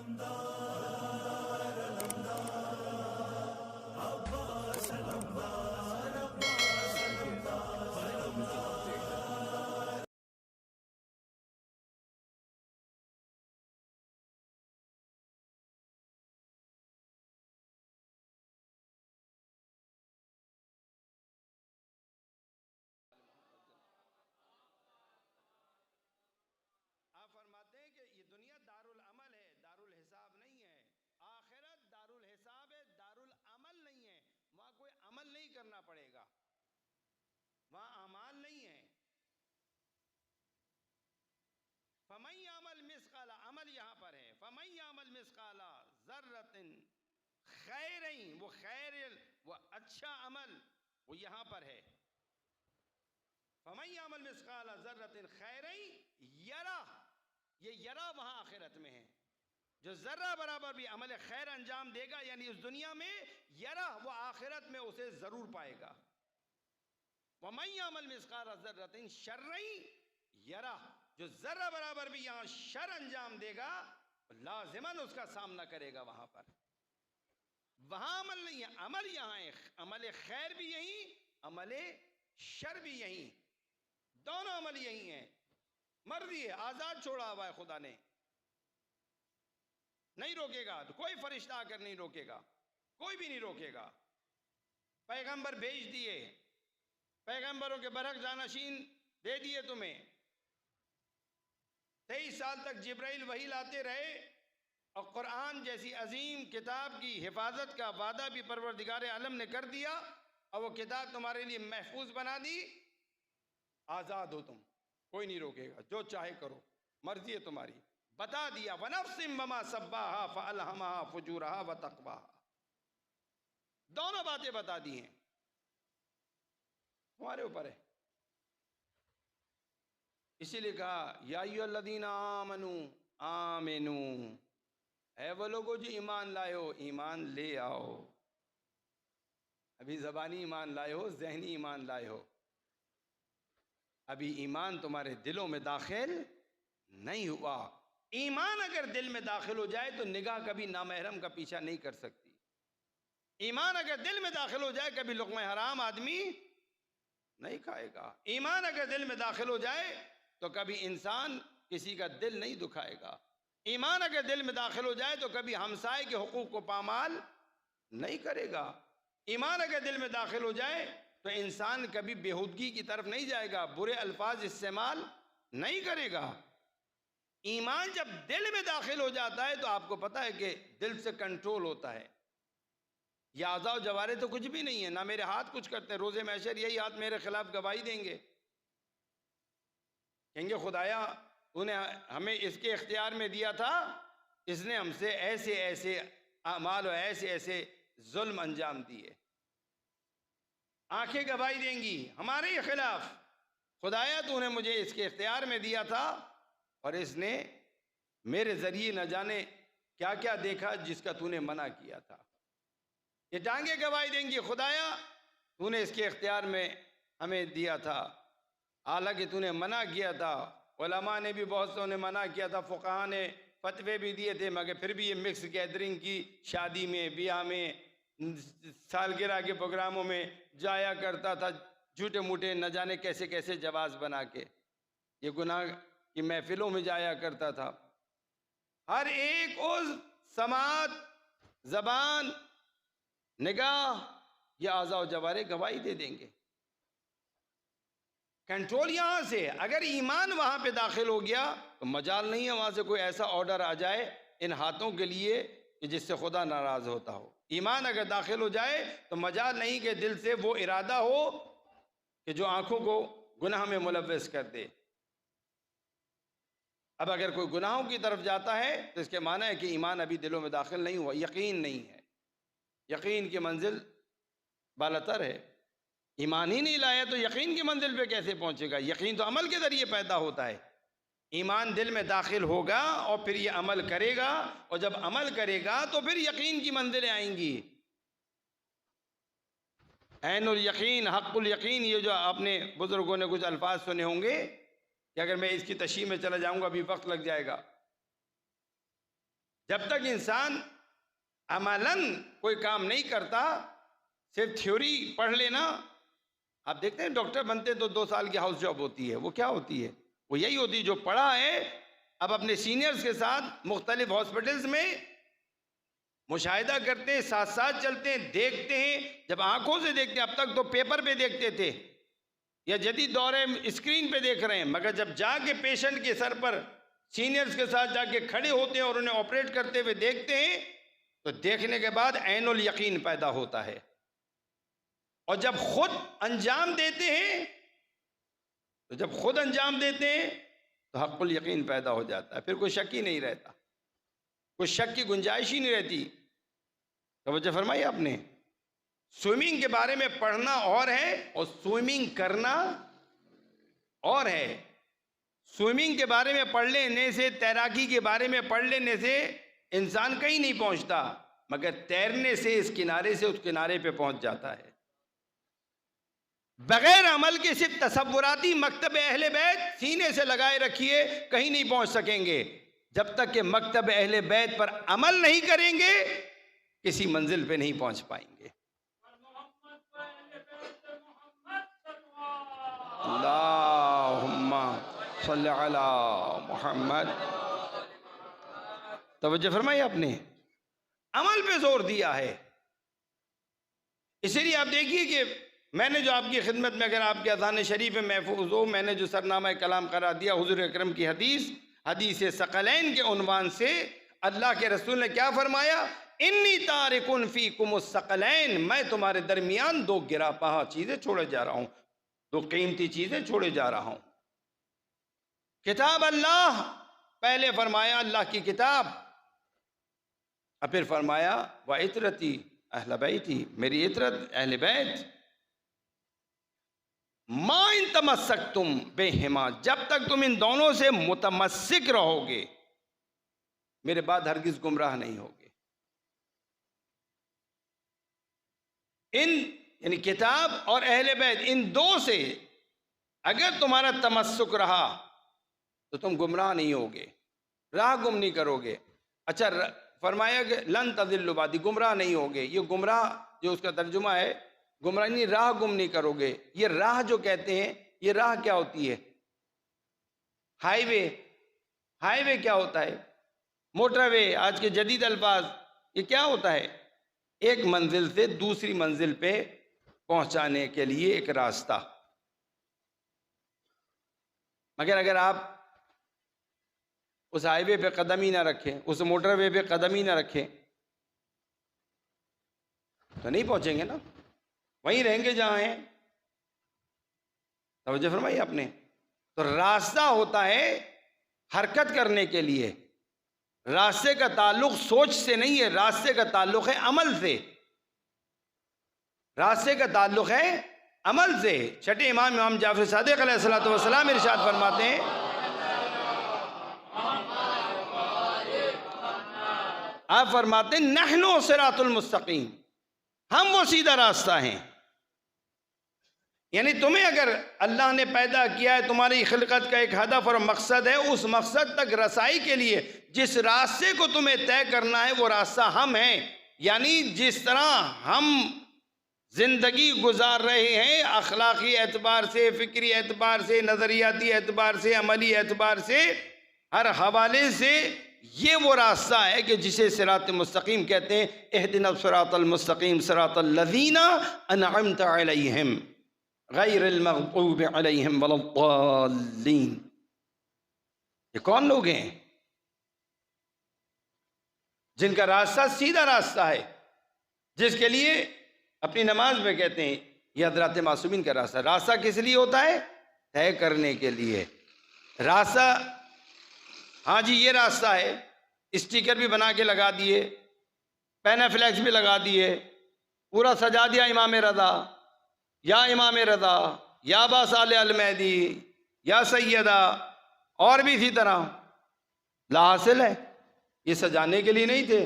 آپ فرماتے ہیں کہ یہ دنیا دار العمل ہے، دار الحساب نہیں ہے. آخرت دار الحساب ہے، دار العمل نہیں ہے. وہاں کوئی عمل نہیں کرنا پڑے گا، وہاں اعمال نہیں ہے. فَمَن يَعْمَلْ مِثْقَالَ، عمل یہاں پر ہے. فَمَن يَعْمَلْ مِثْقَالَ ذَرَّةٍ خَيْرٍ، وہ خیر، وہ اچھا عمل وہ یہاں پر ہے. فَمَن يَعْمَلْ مِثْقَالَ ذَرَّةٍ خَيْرٍ يَرَهُ، یہ یرا وہاں آخرت میں ہے. جو ذرہ برابر بھی عمل خیر انجام دے گا، یعنی اس دنیا میں، یرا وہ آخرت میں اسے ضرور پائے گا. وَمَن يَعْمَلْ مِثْقَالَ ذَرَّةٍ شَرًّا يَرَهُ، جو ذرہ برابر بھی یہاں شر انجام دے گا لازماً اس کا سامنا کرے گا وہاں پر. وہاں عمل نہیں ہے، عمل یہاں ہے. عمل خیر بھی یہیں، عمل شر بھی یہیں، دونوں عمل یہی ہیں. مرضی ہے، آزاد چھوڑا ہوا ہے خدا نے، نہیں روکے گا. تو کوئی فرشتہ آ کر نہیں روکے گا، کوئی بھی نہیں روکے گا. پیغمبر بھیج دیے، پیغمبروں کے برحق جانشین دے دیے تمہیں. 23 سال تک جبرائیل وحی لاتے رہے، اور قرآن جیسی عظیم کتاب کی حفاظت کا وعدہ بھی پروردگار عالم نے کر دیا، اور وہ کتاب تمہارے لیے محفوظ بنا دی. آزاد ہو تم، کوئی نہیں روکے گا، جو چاہے کرو، مرضی ہے تمہاری. بتا دیا وَنَفْسٍ وَمَا سَبَّاهَا فَأَلْهَمَهَا فُجُورَهَا وَتَقْوَاهَا، دونوں باتیں بتا دی ہیں، تمہارے اوپر ہے. اسی لیے کہا یا ایھا الذین آمنوا آمنوا، اے وہ لوگوں جو ایمان لائے ہو، ایمان لے آؤ. ابھی زبانی ایمان لائے ہو، ذہنی ایمان لائے ہو، ابھی ایمان تمہارے دلوں میں داخل نہیں ہوا. ایمان اگر دل میں داخل ہو جائے تو نگاہ کبھی نامحرم کا پیچھا نہیں کر سکتی. ایمان اگر دل میں داخل ہو جائے کبھی لقمہ حرام آدمی نہیں کھائے گا. ایمان اگر دل میں داخل ہو جائے تو کبھی انسان کسی کا دل نہیں دکھائے گا. ایمان اگر دل میں داخل ہو جائے تو کبھی ہمسائے کے حقوق کو پامال نہیں کرے گا. ایمان اگر دل میں داخل ہو جائے تو انسان کبھی بےہودگی کی طرف نہیں جائے گا، برے الفاظ استعمال نہیں کرے گا. ایمان جب دل میں داخل ہو جاتا ہے تو آپ کو پتا ہے کہ دل سے کنٹرول ہوتا ہے. یہ اعضاء و جوارے تو کچھ بھی نہیں ہے، نہ میرے ہاتھ کچھ کرتے ہیں. روز محشر یہی ہاتھ میرے خلاف گواہی دیں گے، کہیں گے خدایا تو نے ہمیں اس کے اختیار میں دیا تھا، اس نے ہم سے ایسے ایسے اعمال و ایسے ایسے ظلم انجام دیے. آنکھیں گواہی دیں گی ہمارے ہی خلاف، خدایا تو نے مجھے اس کے اختیار میں دیا تھا اور اس نے میرے ذریعے نہ جانے کیا کیا دیکھا جس کا تو نے منع کیا تھا. یہ ٹانگیں گواہی دیں گی خدایا تو نے اس کے اختیار میں ہمیں دیا تھا، حالانکہ تو نے منع کیا تھا. علماء نے بھی بہت سو نے منع کیا تھا، فقہاء نے فتوے بھی دیے تھے، مگر پھر بھی یہ مکس گیدرنگ کی شادی میں، بیاہ میں، سالگرہ کے پروگراموں میں جایا کرتا تھا، جھوٹے موٹے نہ جانے کیسے کیسے جواز بنا کے یہ گناہ کی محفلوں میں جایا کرتا تھا. ہر ایک عضو، سماعت، زبان، نگاہ، یہ اعضاء و جوارے گواہی دے دیں گے. کنٹرول یہاں سے. اگر ایمان وہاں پہ داخل ہو گیا تو مجال نہیں ہے وہاں سے کوئی ایسا آرڈر آ جائے ان ہاتھوں کے لیے کہ جس سے خدا ناراض ہوتا ہو. ایمان اگر داخل ہو جائے تو مجال نہیں کہ دل سے وہ ارادہ ہو کہ جو آنکھوں کو گناہ میں ملوث کر دے. اب اگر کوئی گناہوں کی طرف جاتا ہے تو اس کے معنی ہے کہ ایمان ابھی دلوں میں داخل نہیں ہوا، یقین نہیں ہے. یقین کی منزل بالاتر ہے. ایمان ہی نہیں لایا تو یقین کی منزل پہ کیسے پہنچے گا؟ یقین تو عمل کے ذریعے پیدا ہوتا ہے. ایمان دل میں داخل ہوگا اور پھر یہ عمل کرے گا، اور جب عمل کرے گا تو پھر یقین کی منزلیں آئیں گی. عین الیقین، حق الیقین، یہ جو آپ نے بزرگوں نے کچھ الفاظ سنے ہوں گے کہ اگر میں اس کی تشریح میں چلا جاؤں گا ابھی وقت لگ جائے گا. جب تک انسان عملاً کوئی کام نہیں کرتا، صرف تھیوری پڑھ لینا. آپ دیکھتے ہیں ڈاکٹر بنتے تو 2 سال کی ہاؤس جاب ہوتی ہے. وہ کیا ہوتی ہے؟ وہ یہی ہوتی ہے جو پڑھا ہے اب اپنے سینئرز کے ساتھ مختلف ہاسپٹلز میں مشاہدہ کرتے ہیں، ساتھ ساتھ چلتے ہیں، دیکھتے ہیں. جب آنکھوں سے دیکھتے ہیں، اب تک تو پیپر پہ دیکھتے تھے یا جدید دور ہے اسکرین پہ دیکھ رہے ہیں، مگر جب جا کے پیشنٹ کے سر پر سینئرز کے ساتھ جا کے کھڑے ہوتے ہیں اور انہیں آپریٹ کرتے ہوئے دیکھتے ہیں تو دیکھنے کے بعد عین الیقین پیدا ہوتا ہے. اور جب خود انجام دیتے ہیں تو حق الیقین پیدا ہو جاتا ہے. پھر کوئی شک ہی نہیں رہتا، کوئی شک کی گنجائش ہی نہیں رہتی. توجہ فرمائی آپ نے. سوئمنگ کے بارے میں پڑھنا اور ہے اور سوئمنگ کرنا اور ہے. سوئمنگ کے بارے میں پڑھ لینے سے، تیراکی کے بارے میں پڑھ لینے سے انسان کہیں نہیں پہنچتا، مگر تیرنے سے اس کنارے سے اس کنارے پہ پہنچ جاتا ہے. بغیر عمل کے صرف تصوراتی مکتب اہل بیت سینے سے لگائے رکھیے، کہیں نہیں پہنچ سکیں گے. جب تک کہ مکتب اہل بیت پر عمل نہیں کریں گے کسی منزل پہ نہیں پہنچ پائیں گے. اللہم صلی علی محمد. توجہ فرمائی آپ نے. عمل پہ زور دیا ہے. اسی لیے آپ دیکھیے کہ میں نے جو آپ کی خدمت میں، اگر آپ کے اذان شریف میں محفوظ ہو، میں نے جو سرنامہ کلام قرار دیا حضور اکرم کی حدیث ثقلین کے عنوان سے. اللہ کے رسول نے کیا فرمایا؟ انی تارکن فیکم الثقلین، میں تمہارے درمیان 2 گرا پاہا چیزیں چھوڑے جا رہا ہوں، 2 قیمتی چیزیں چھوڑے جا رہا ہوں. کتاب اللہ، پہلے فرمایا اللہ کی کتاب، اور پھر فرمایا وعطرتی اہل بیتی، میری عطرت اہل بیت. ما ان تمسکتم بہما، جب تک تم ان دونوں سے متمسک رہو گے میرے بعد ہرگز گمراہ نہیں ہوگے. ان یعنی کتاب اور اہل بیت، ان 2 سے اگر تمہارا تمسک رہا تو تم گمراہ نہیں ہوگے، راہ گم نہیں کرو گے. اچھا فرمایا کہ لن تضلوا بعدی، گمراہ نہیں ہوگے. یہ گمراہ جو اس کا ترجمہ ہے گمراہ نہیں، راہ گم نہیں کرو گے. یہ راہ جو کہتے ہیں، یہ راہ کیا ہوتی ہے؟ ہائی وے کیا ہوتا ہے؟ موٹر وے، آج کے جدید الفاظ. یہ کیا ہوتا ہے؟ ایک منزل سے دوسری منزل پہ پہنچانے کے لیے ایک راستہ. مگر اگر آپ اس ہائی وے پہ قدم ہی نہ رکھیں، اس موٹر وے پہ قدم ہی نہ رکھیں تو نہیں پہنچیں گے نا، وہیں رہیں گے جہاں ہیں. توجہ فرمائی آپ نے. تو راستہ ہوتا ہے حرکت کرنے کے لیے. راستے کا تعلق سوچ سے نہیں ہے، راستے کا تعلق ہے عمل سے. راستے کا تعلق ہے عمل سے. چھٹے امام جعفر صادق علیہ السلام ارشاد فرماتے ہیں، آپ فرماتے ہیں نحنو صراط المستقیم، ہم وہ سیدھا راستہ ہیں. یعنی تمہیں اگر اللہ نے پیدا کیا ہے، تمہاری خلقت کا ایک ہدف اور مقصد ہے، اس مقصد تک رسائی کے لیے جس راستے کو تمہیں طے کرنا ہے وہ راستہ ہم ہیں. یعنی جس طرح ہم زندگی گزار رہے ہیں اخلاقی اعتبار سے، فکری اعتبار سے، نظریاتی اعتبار سے، عملی اعتبار سے، ہر حوالے سے یہ وہ راستہ ہے کہ جسے صراط مستقیم کہتے ہیں. اہدنا الصراط المستقیم صراط الذین انعمت علیہم غیر المغضوب علیہم ولا الضالین. یہ کون لوگ ہیں؟ جن کا راستہ سیدھا راستہ ہے، جس کے لیے اپنی نماز میں کہتے ہیں یہ حضرات معصومین کا راستہ. راستہ کس لیے ہوتا ہے؟ طے کرنے کے لیے. راستہ، ہاں جی یہ راستہ ہے، اسٹیکر بھی بنا کے لگا دیے، پینا فلیکس بھی لگا دیے، پورا سجا دیا امام رضا، یا امام رضا، یا ابا صالح المہدی، یا سیدہ، اور بھی اسی طرح. لا حاصل ہے، یہ سجانے کے لیے نہیں تھے،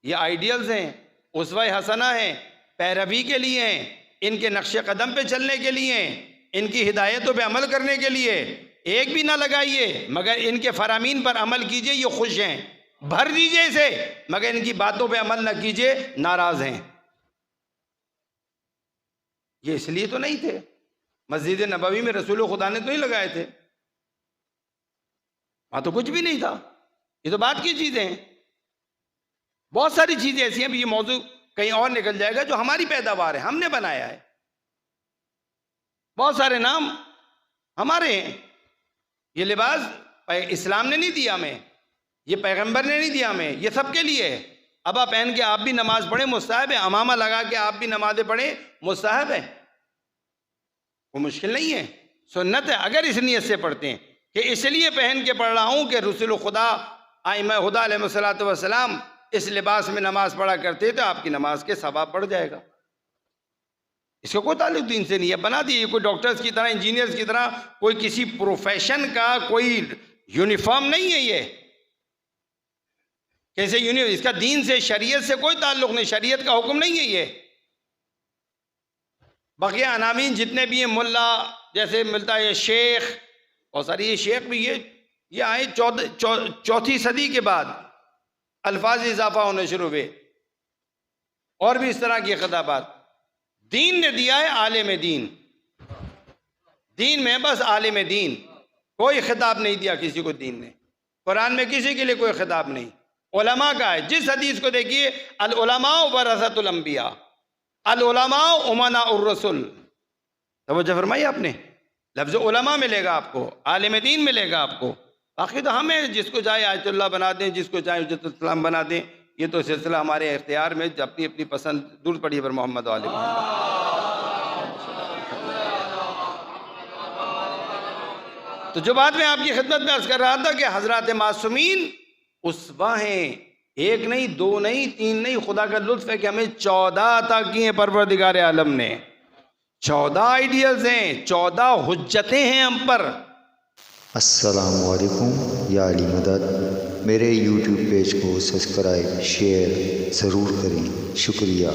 یہ آئیڈیلز ہیں، اسوہ حسنہ ہیں، پیروی کے لیے ہیں، ان کے نقش قدم پہ چلنے کے لیے ہیں، ان کی ہدایتوں پہ عمل کرنے کے لیے. ایک بھی نہ لگائیے مگر ان کے فرامین پر عمل کیجئے، یہ خوش ہیں. بھر دیجئے اسے، مگر ان کی باتوں پہ عمل نہ کیجئے، ناراض ہیں۔ یہ اس لیے تو نہیں تھے، مسجد نبوی میں رسول خدا نے تو نہیں لگائے تھے، وہاں تو کچھ بھی نہیں تھا، یہ تو بات کی چیزیں ہیں۔ بہت ساری چیزیں ایسی ہیں، بھی یہ موضوع کہیں اور نکل جائے گا، جو ہماری پیداوار ہے، ہم نے بنایا ہے۔ بہت سارے نام ہمارے ہیں۔ یہ لباس اسلام نے نہیں دیا ہمیں، یہ پیغمبر نے نہیں دیا ہمیں، یہ سب کے لیے ہے۔ ابا پہن کے آپ بھی نماز پڑھیں مستحب ہے، امامہ لگا کے آپ بھی نمازیں پڑھیں مستحب ہے، وہ مشکل نہیں ہے، سنت ہے۔ اگر اس نیت سے پڑھتے ہیں کہ اس لیے پہن کے پڑھ رہا ہوں کہ رسول خدا ائمہ خدا علیہ الصلوۃ والسلام اس لباس میں نماز پڑھا کرتے تو آپ کی نماز کے ثواب بڑھ جائے گا، اس کا کوئی تعلق دین سے نہیں ہے۔ بنا دیے کوئی ڈاکٹرز کی طرح، انجینئرز کی طرح، کوئی کسی پروفیشن کا کوئی یونیفارم نہیں ہے یہ، کیسے اس کا دین سے، شریعت سے کوئی تعلق نہیں، شریعت کا حکم نہیں ہے یہ۔ بقیہ عناوین جتنے بھی ہیں، ملا جیسے ملتا ہے، شیخ، اور ساری یہ شیخ بھی یہ آئے 4 صدی کے بعد الفاظ اضافہ ہونے شروع ہوئے، اور بھی اس طرح کی خطابات۔ دین نے دیا ہے عالم دین، دین میں بس عالم دین، کوئی خطاب نہیں دیا کسی کو دین نے، قرآن میں کسی کے لیے کوئی خطاب نہیں۔ علماء کا ہے، جس حدیث کو دیکھیے، العلماء ورثۃ الانبیاء، العلماء امناء الرسل، توجہ فرمائی آپ نے، لفظ علماء ملے گا آپ کو، عالم دین ملے گا آپ کو، باقی تو ہمیں جس کو چاہے آیت اللہ بنا دیں، جس کو چاہے حجت الاسلام بنا دیں، یہ تو سلسلہ ہمارے اختیار میں، اپنی اپنی پسند۔ درود پڑھیے پر محمد و آل محمد۔ تو جو بات میں آپ کی خدمت میں عرض کر رہا تھا کہ حضرات معصومین اسوہ ہیں، 1 نہیں 2 نہیں 3 نہیں، خدا کا لطف ہے کہ ہمیں 14 عطا کیے ہیں پروردگار عالم نے، 14 آئیڈیلز ہیں، 14 حجتیں ہیں ہم پر۔ السلام علیکم یا علی مدد، میرے یوٹیوب پیج کو سبسکرائب شیئر ضرور کریں، شکریہ۔